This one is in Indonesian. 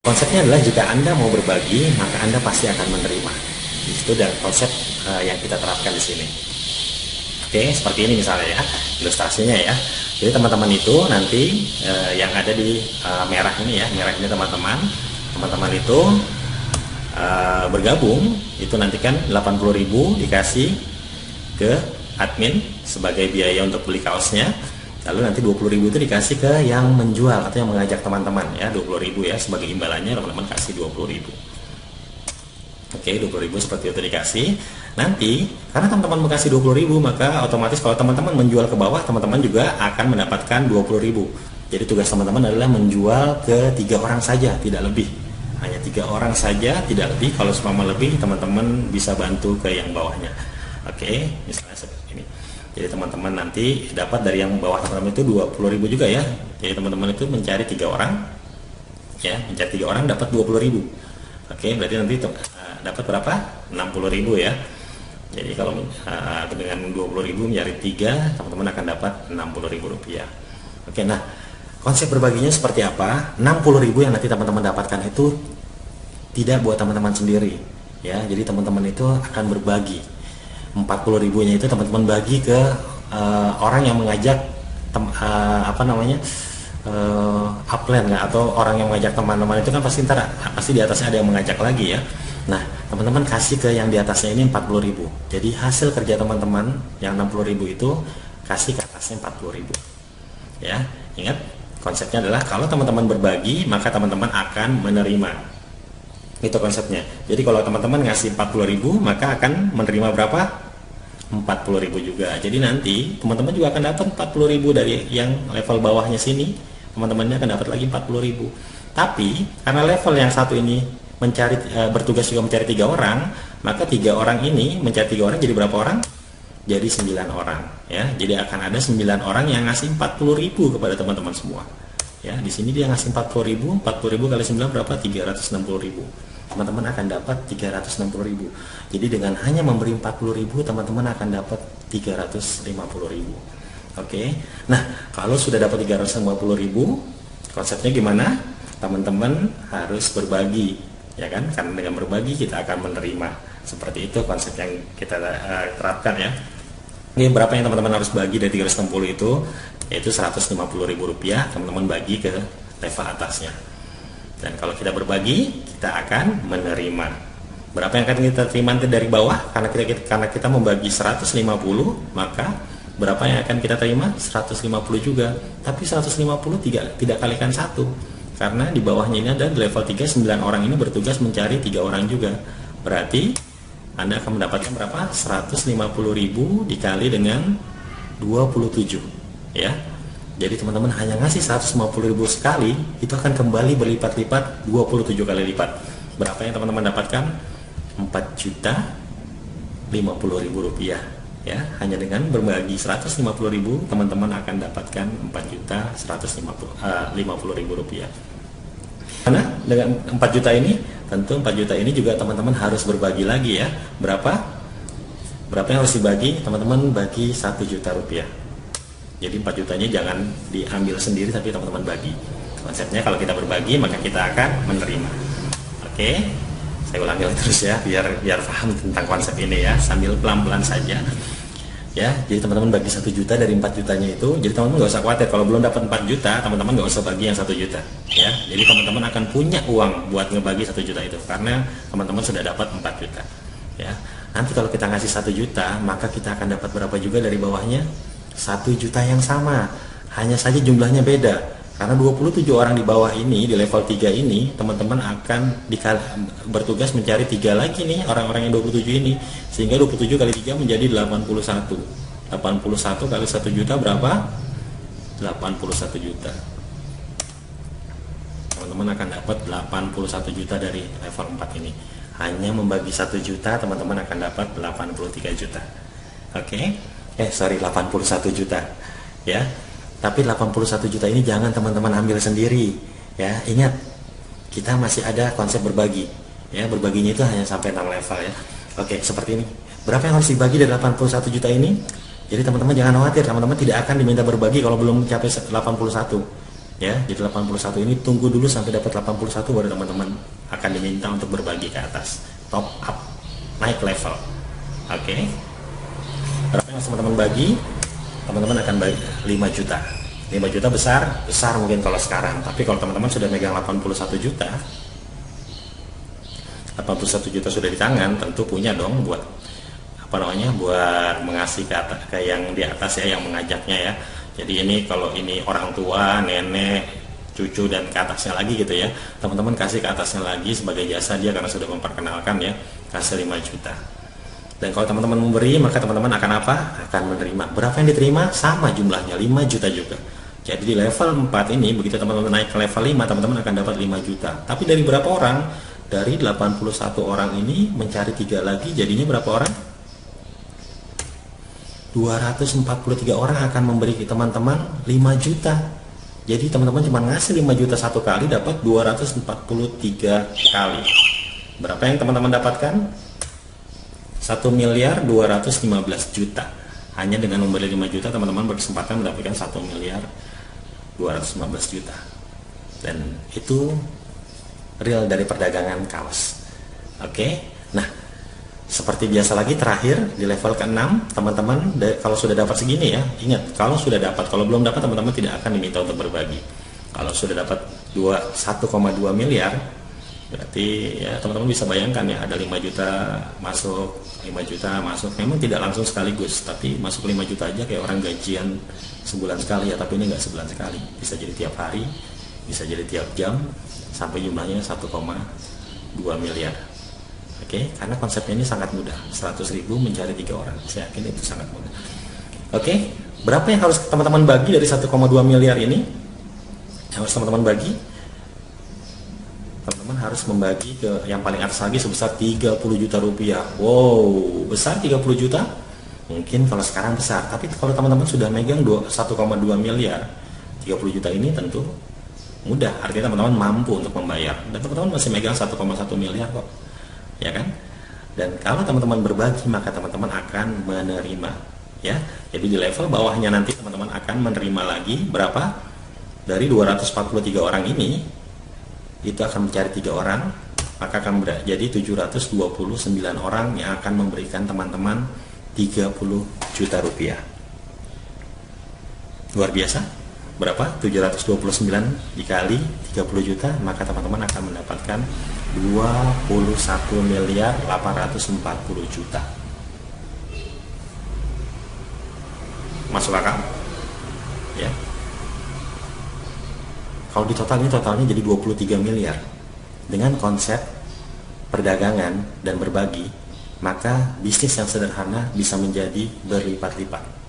Konsepnya adalah jika Anda mau berbagi, maka Anda pasti akan menerima. Itu dan konsep yang kita terapkan di sini. Oke, seperti ini misalnya ya, ilustrasinya ya. Jadi teman-teman itu nanti yang ada di merah ini ya, merah ini teman-teman itu bergabung, itu nanti kan 80.000 dikasih ke admin sebagai biaya untuk beli kaosnya. Lalu nanti 20.000 itu dikasih ke yang menjual atau yang mengajak teman-teman ya, 20.000 ya sebagai imbalannya, teman-teman kasih 20.000. Oke, 20.000 seperti itu dikasih. Nanti karena teman-teman kasih 20.000, maka otomatis kalau teman-teman menjual ke bawah, teman-teman juga akan mendapatkan 20.000. Jadi tugas teman-teman adalah menjual ke 3 orang saja, tidak lebih. Hanya 3 orang saja, tidak lebih. Kalau seumpama lebih, teman-teman bisa bantu ke yang bawahnya. Oke, misalnya seperti ini. Jadi teman-teman nanti dapat dari yang bawah teman-teman itu 20.000 juga ya. Jadi teman-teman itu mencari 3 orang, ya, mencari 3 orang dapat 20.000. Oke, berarti nanti dapat berapa? 60.000 ya. Jadi kalau dengan 20.000 mencari 3, teman-teman akan dapat 60.000 rupiah. Oke, nah konsep berbaginya seperti apa? 60.000 yang nanti teman-teman dapatkan itu tidak buat teman-teman sendiri ya. Jadi teman-teman itu akan berbagi. 40.000-nya itu teman-teman bagi ke orang yang mengajak upline ya, atau orang yang mengajak teman-teman itu kan pasti di atasnya ada yang mengajak lagi ya. Nah, teman-teman kasih ke yang di atasnya ini 40.000. Jadi hasil kerja teman-teman yang 60.000 itu kasih ke atasnya 40.000. Ya, ingat konsepnya adalah kalau teman-teman berbagi, maka teman-teman akan menerima. Itu konsepnya. Jadi kalau teman-teman ngasih 40.000, maka akan menerima berapa? 40.000 juga. Jadi nanti teman-teman juga akan dapat 40.000 dari yang level bawahnya sini. Teman-temannya akan dapat lagi 40.000. Tapi karena level yang satu ini bertugas juga mencari 3 orang, maka 3 orang ini mencari 3 orang jadi berapa orang? Jadi 9 orang ya. Jadi akan ada 9 orang yang ngasih 40.000 kepada teman-teman semua. Ya, di sini dia ngasih 40.000 kali 9 berapa? 360.000. Teman-teman akan dapat 360.000. Jadi dengan hanya memberi 40.000, teman-teman akan dapat 350.000. Oke. Nah, kalau sudah dapat 350.000, konsepnya gimana? Teman-teman harus berbagi, ya kan? Karena dengan berbagi kita akan menerima. Seperti itu konsep yang kita terapkan ya. Ini berapa yang teman-teman harus bagi dari 360 itu? Yaitu 150.000 rupiah, teman-teman bagi ke level atasnya. Dan kalau kita berbagi, kita akan menerima. Berapa yang akan kita terima nanti dari bawah? Karena kita membagi 150, maka berapa yang akan kita terima? 150 juga. Tapi 150 tidak kalikan 1. Karena di bawahnya ini ada di level 3, 9 orang ini bertugas mencari 3 orang juga. Berarti Anda akan mendapatkan berapa? 150.000 dikali dengan 27. Ya, jadi teman-teman hanya ngasih 150.000 sekali, itu akan kembali berlipat-lipat 27 kali lipat. Berapa yang teman-teman dapatkan? 4.050.000 rupiah. Ya, hanya dengan berbagi 150.000, teman-teman akan dapatkan 4.150.000 rupiah. Karena dengan 4 juta ini, tentu 4 juta ini juga teman-teman harus berbagi lagi ya. Berapa yang harus dibagi? Teman-teman bagi 1 juta rupiah. Jadi 4 jutanya jangan diambil sendiri, tapi teman-teman bagi. Konsepnya kalau kita berbagi, maka kita akan menerima. Oke, saya ulangi terus ya, biar paham tentang konsep ini ya, sambil pelan-pelan saja. Ya, jadi teman-teman bagi 1 juta dari 4 jutanya itu. Jadi teman-teman nggak usah khawatir kalau belum dapat 4 juta, teman-teman nggak usah bagi yang 1 juta. Ya, jadi teman-teman akan punya uang buat ngebagi 1 juta itu, karena teman-teman sudah dapat 4 juta. Ya, nanti kalau kita ngasih 1 juta, maka kita akan dapat berapa juga dari bawahnya? 1 juta yang sama, hanya saja jumlahnya beda. Karena 27 orang di bawah ini, di level 3 ini, teman-teman akan bertugas mencari 3 lagi nih, orang-orang yang 27 ini. Sehingga 27 kali 3 menjadi 81. 81 kali 1 juta berapa? 81 juta. Teman-teman akan dapat 81 juta dari level 4 ini. Hanya membagi 1 juta, teman-teman akan dapat 83 juta. Oke? 81 juta ya. Tapi 81 juta ini jangan teman-teman ambil sendiri ya. Ingat, kita masih ada konsep berbagi ya. Berbaginya itu hanya sampai 6 level ya. Oke, seperti ini. Berapa yang harus dibagi dari 81 juta ini? Jadi teman-teman jangan khawatir, teman-teman tidak akan diminta berbagi kalau belum mencapai 81. Ya, jadi 81 ini tunggu dulu sampai dapat 81 baru teman-teman akan diminta untuk berbagi ke atas. Top up, naik level. Oke. Berapa yang teman-teman bagi? Teman-teman akan bagi 5 juta. 5 juta besar mungkin kalau sekarang. Tapi kalau teman-teman sudah megang 81 juta, 81 juta sudah di tangan, tentu punya dong buat buat mengasih ke yang di atas ya, yang mengajaknya ya. Jadi ini kalau ini orang tua, nenek, cucu dan ke atasnya lagi gitu ya, teman-teman kasih ke atasnya lagi sebagai jasa dia karena sudah memperkenalkan ya, kasih 5 juta. Dan kalau teman-teman memberi, maka teman-teman akan apa? Akan menerima. Berapa yang diterima? Sama jumlahnya, 5 juta juga. Jadi di level 4 ini, begitu teman-teman naik ke level 5, teman-teman akan dapat 5 juta. Tapi dari berapa orang? Dari 81 orang ini mencari 3 lagi, jadinya berapa orang? 243 orang akan memberi ke teman-teman 5 juta. Jadi teman-teman cuma ngasih 5 juta satu kali, dapat 243 kali. Berapa yang teman-teman dapatkan? 1.215 juta. Hanya dengan memberi 5 juta, teman-teman berkesempatan mendapatkan 1.215 juta. Dan itu real dari perdagangan kaos. Oke. Nah, seperti biasa lagi terakhir di level ke-6, teman-teman kalau sudah dapat segini ya, ingat kalau sudah dapat, kalau belum dapat teman-teman tidak akan diminta untuk berbagi. Kalau sudah dapat 1,2 miliar, berarti ya teman-teman bisa bayangkan ya, ada 5 juta masuk, 5 juta masuk. Memang tidak langsung sekaligus, tapi masuk 5 juta aja kayak orang gajian sebulan sekali ya, tapi ini nggak sebulan sekali, bisa jadi tiap hari, bisa jadi tiap jam, sampai jumlahnya 1,2 miliar. Oke, karena konsepnya ini sangat mudah, 100.000 mencari 3 orang, saya yakin itu sangat mudah. Oke, berapa yang harus teman-teman bagi dari 1,2 miliar ini? Yang harus teman-teman bagi? Teman-teman harus membagi ke yang paling atas lagi sebesar 30 juta rupiah. Wow, besar 30 juta? Mungkin kalau sekarang besar, tapi kalau teman-teman sudah megang 1,2 miliar, 30 juta ini tentu mudah, artinya teman-teman mampu untuk membayar. Dan teman-teman masih megang 1,1 miliar kok, ya kan? Dan kalau teman-teman berbagi, maka teman-teman akan menerima, ya. Jadi di level bawahnya nanti teman-teman akan menerima lagi berapa? Dari 243 orang ini, itu akan mencari 3 orang, maka akan jadi 729 orang yang akan memberikan teman-teman 30 juta rupiah. Luar biasa. Berapa? 729 dikali 30 juta, maka teman-teman akan mendapatkan 21.840 juta. Masuk akal? Ya. Kalau di total ini totalnya jadi 23 miliar. Dengan konsep perdagangan dan berbagi, maka bisnis yang sederhana bisa menjadi berlipat-lipat.